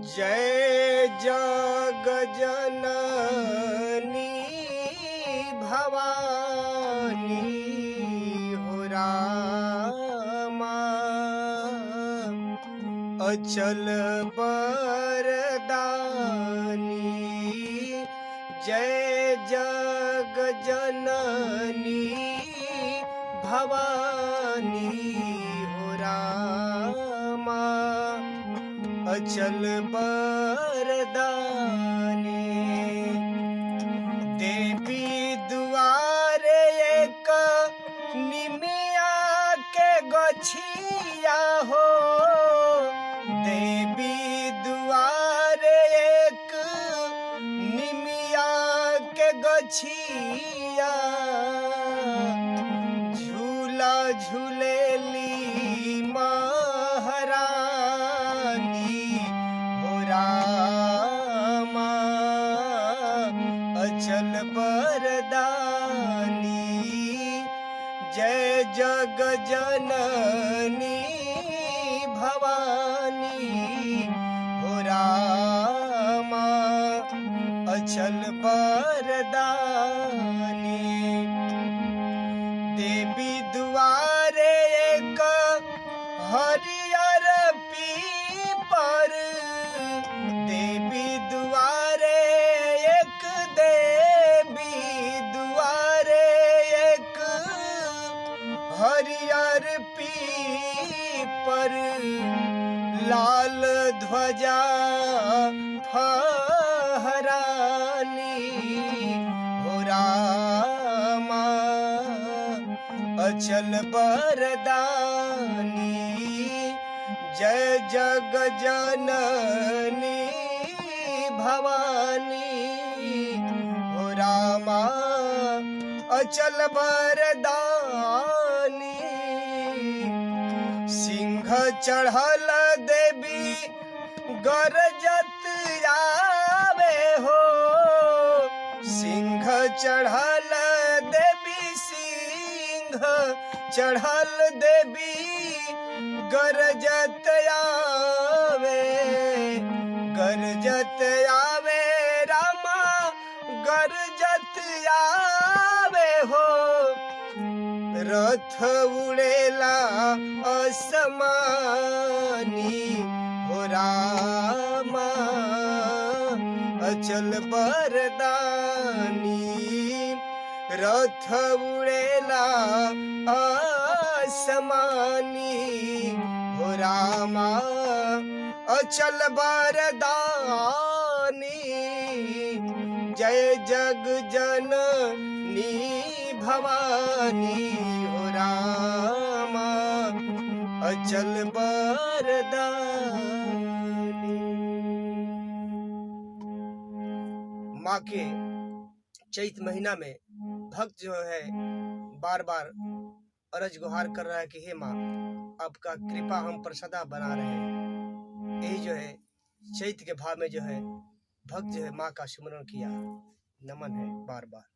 जय जग जननी भवानी हो रामा, अचल बरदानी। जय जग जननी भवानी हो रामा, अचल बरदानी। देवी दुआरे एक निमिया के गछिया हो, देवी दुआरे एक निमिया के गछिया, झूला झूलेली महारानी हो रामा, अचल बरदानी। जय जग जननी भवानी हो रामा, अचल बरदानी। देवी दुआरे एक हरियर पीपर, देवी दुआरे एक, देवी दुआरे एक हरियर पीपर, लाल ध्वजा फहरानी हो रामा, अचल बरदानी। जय जग जननी भवानी हो रामा, अचल बरदानी। सिंह चढ़ल देवी गरजत आवे हो, सिंह चढ़ल देवी, सिंह चढ़ल देवी गरजत आवे, गरजत आवे रामा, गरजत आवे हो। रथ उड़ेला असमानी हो रामा, अचल बरदानी। रथ उड़ेला असमानी हो रामा, अचल बरदानी। जय जग जननी भवानी हो रामा, अचल बरदानी। माँ के चैत महीना में भक्त जो है बार बार अरज गुहार कर रहा है कि हे माँ, आपका कृपा हम पर सदा बना रहे। यही जो है चैत के भाव में जो है भक्त जो है माँ का सुमरण किया, नमन है बार बार।